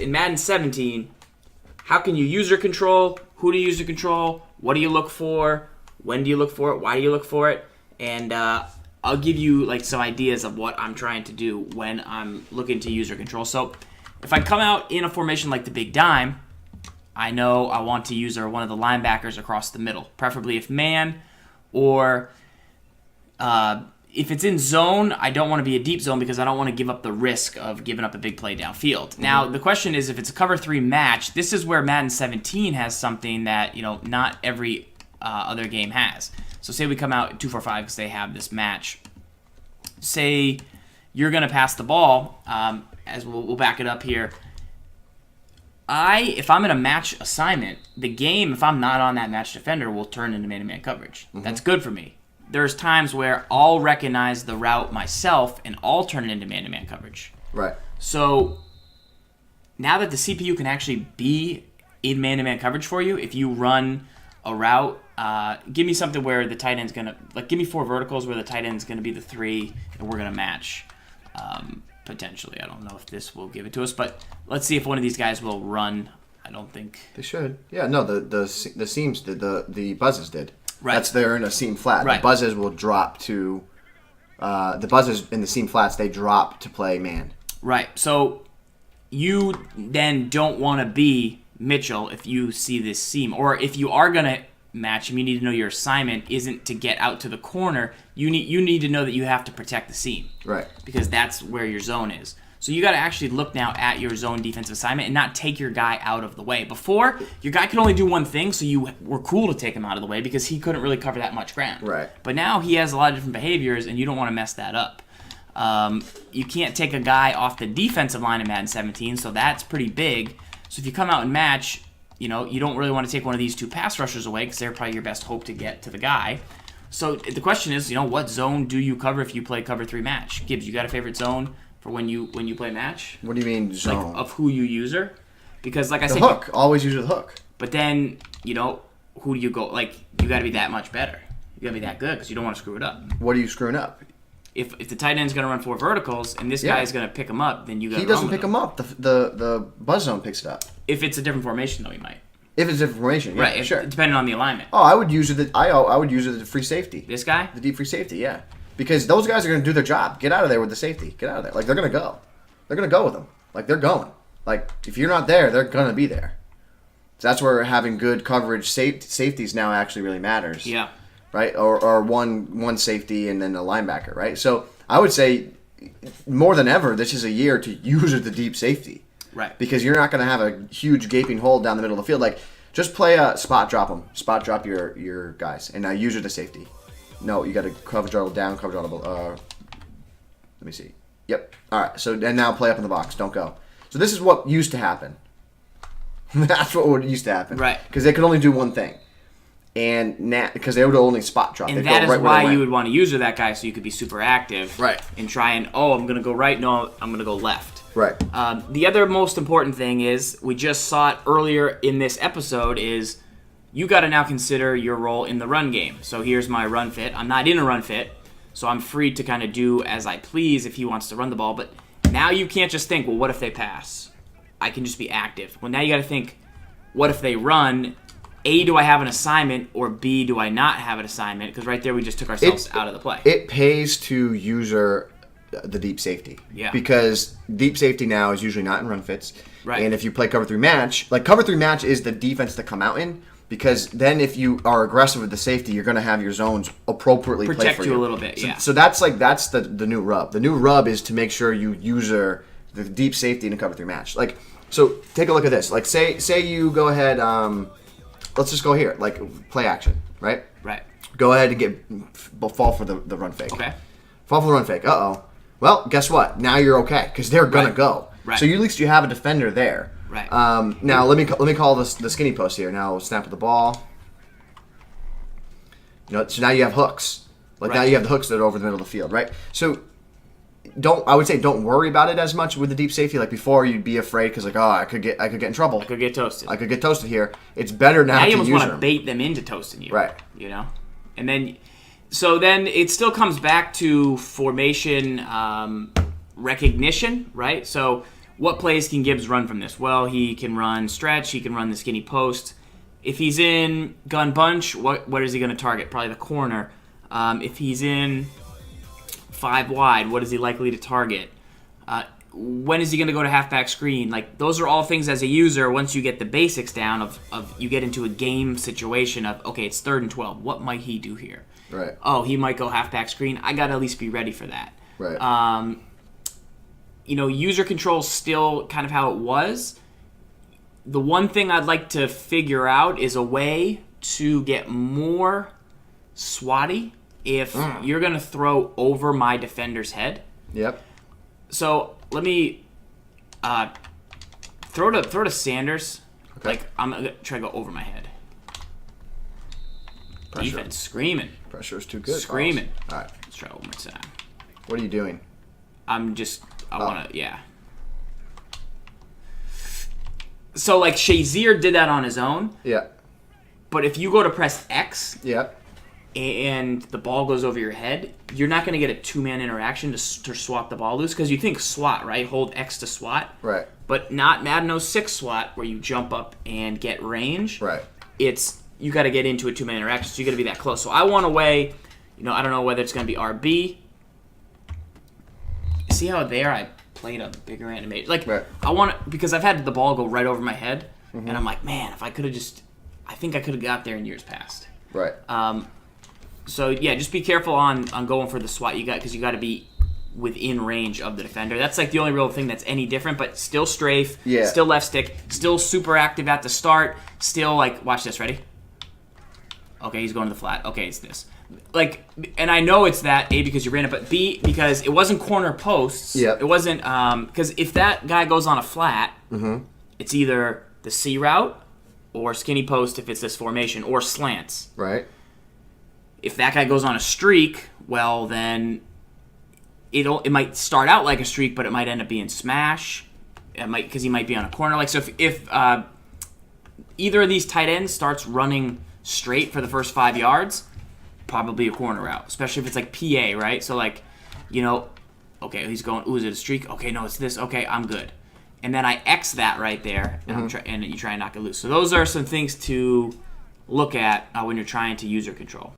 in Madden 17, how can you user control? Who do you user control? What do you look for? When do you look for it? Why do you look for it? And I'll give you like some ideas of what I'm trying to do when I'm looking to user control. So if I come out in a formation like the big dime, I know I want to user one of the linebackers across the middle, preferably if man, or if it's in zone, I don't want to be a deep zone because I don't want to give up the risk of giving up a big play downfield. Mm-hmm. Now, the question is, if it's a cover 3 match, this is where Madden 17 has something that, not every other game has. So say we come out 2-4-5 because they have this match. Say you're going to pass the ball, as we'll back it up here. If I'm in a match assignment, the game, if I'm not on that match defender, will turn into man-to-man coverage. Mm-hmm. That's good for me. There's times where I'll recognize the route myself and I'll turn it into man-to-man coverage. Right. So now that the CPU can actually be in man-to-man coverage for you, if you run a route, give me something where the tight end's going to, give me 4 verticals where the tight end's going to be the 3 and we're going to match. Potentially. I don't know if this will give it to us, but let's see if one of these guys will run. I don't think they should. Yeah, no, the seams did, the buzzes did. Right. They're in a seam flat. Right. The buzzes will drop to the buzzes in the seam flats, they drop to play man. Right. So you then don't want to be Mitchell if you see this seam, or if you are going to match him, you need to know your assignment isn't to get out to the corner. You need to know that you have to protect the seam. Right. Because that's where your zone is. So you got to actually look now at your zone defensive assignment and not take your guy out of the way. Before, your guy could only do one thing, so you were cool to take him out of the way because he couldn't really cover that much ground. Right. But now he has a lot of different behaviors, and you don't want to mess that up. You can't take a guy off the defensive line in Madden 17, so that's pretty big. So if you come out and match, you don't really want to take one of these 2 pass rushers away because they're probably your best hope to get to the guy. So the question is, what zone do you cover if you play cover 3 match? Gibbs, you got a favorite zone for when you play match? What do you mean zone? Of who you user? Because like I said, the hook. Always use the hook. But then, who do you go? You got to be that much better. You got to be that good because you don't want to screw it up. What are you screwing up? If the tight end's going to run 4 verticals and this guy is going to pick him up, then you got to. He doesn't pick him up. The buzz zone picks it up. If it's a different formation, though, he might. If it's a different formation, yeah, right? Sure. Depending on the alignment. Oh, I would use it. I would use it as a free safety. This guy, the deep free safety, yeah, because those guys are going to do their job. Get out of there with the safety. Get out of there. They're going to go. They're going to go with them. They're going. If you're not there, they're going to be there. So that's where having good coverage safeties now actually really matters. Yeah. Right? Or one safety and then a linebacker, right? So I would say more than ever, this is a year to use the deep safety. Right. Because you're not going to have a huge gaping hole down the middle of the field. Just play a spot drop them. Spot drop your guys. And now use it as safety. No, you got to coverage audible down, coverage audible. Let me see. Yep. All right. So and now play up in the box. Don't go. So this is what used to happen. That's what used to happen. Right. Because they could only do one thing. And now, because they would only spot drop. And They'd that go is right where why you would want to user that guy so you could be super active. Right. And try and, I'm going to go right. No, I'm going to go left. Right. The other most important thing is, we just saw it earlier in this episode, is you got to now consider your role in the run game. So here's my run fit. I'm not in a run fit, so I'm free to kind of do as I please if he wants to run the ball. But now you can't just think, well, what if they pass? I can just be active. Well, now you got to think, what if they run? A, do I have an assignment, or B, do I not have an assignment? Because right there we just took ourselves out of the play. It pays to user the deep safety. Yeah. Because deep safety now is usually not in run fits. Right. And if you play cover 3 match, cover 3 match is the defense to come out in, because then if you are aggressive with the safety, you're going to have your zones appropriately play protect for you a little bit, yeah. So that's the new rub. The new rub is to make sure you user the deep safety in a cover 3 match. So take a look at this. Say you go ahead, let's just go here, play action, right? Right. Go ahead and fall for the run fake. Okay. Fall for the run fake. Uh-oh. Well, guess what? Now you're okay because they're gonna go. Right. So at least you have a defender there. Right. Now let me call this the skinny post here. Now snap with the ball. So now you have hooks. Now you have the hooks that are over the middle of the field, right? So I would say don't worry about it as much with the deep safety. Before, you'd be afraid because I could get in trouble. I could get toasted. I could get toasted here. It's better now you to almost use want to them. bait them into toasting you. Right. And then, so then it still comes back to formation recognition, right? So what plays can Gibbs run from this? Well, he can run stretch. He can run the skinny post. If he's in gun bunch, what is he going to target? Probably the corner. If he's in 5 wide, what is he likely to target? When is he going to go to halfback screen? Like, those are all things as a user, once you get the basics down of you get into a game situation of, okay, it's 3rd and 12. What might he do here? Right. Oh, he might go halfback screen. I got to at least be ready for that. Right. User control still kind of how it was. The one thing I'd like to figure out is a way to get more swatty if you're going to throw over my defender's head. Yep. So let me throw to Sanders. Okay. Like, I'm going to try to go over my head. Pressure. Defense screaming. Pressure is too good. Screaming. All right. Let's try one more time. What are you doing? I want to, yeah. So, like, Shazier did that on his own. Yeah. But if you go to press X Yep. and the ball goes over your head, you're not going to get a 2-man interaction to swat the ball loose. Because you think swat, right? Hold X to swat. Right. But not Madden 06 swat, where you jump up and get range. Right. It's, you got to get into a 2-man interaction, so you got to be that close. So I want a way, I don't know whether it's going to be RB. See how there I played a bigger animation? Like, right. I want to, because I've had the ball go right over my head, and I'm like, man, if I could have I think I could have got there in years past. Right. So, yeah, just be careful on going for the swat you got, because you got to be within range of the defender. That's like the only real thing that's any different, but still strafe, still left stick, still super active at the start, still, like, watch this, ready? Okay, he's going to the flat. Okay, it's this. Like, and I know it's that, A, because you ran it, but B, because it wasn't corner posts. Yep. It wasn't, because if that guy goes on a flat, it's either the C route or skinny post if it's this formation, or slants. Right. If that guy goes on a streak, well, then it might start out like a streak, but it might end up being smash. It might, because he might be on a corner. Like, so if either of these tight ends starts running straight for the first 5 yards, probably a corner route, especially if it's like PA, right? So, like, okay, he's going, ooh, is it a streak? Okay, no, it's this. Okay, I'm good. And then I X that right there, and and you try and knock it loose. So those are some things to look at when you're trying to user control.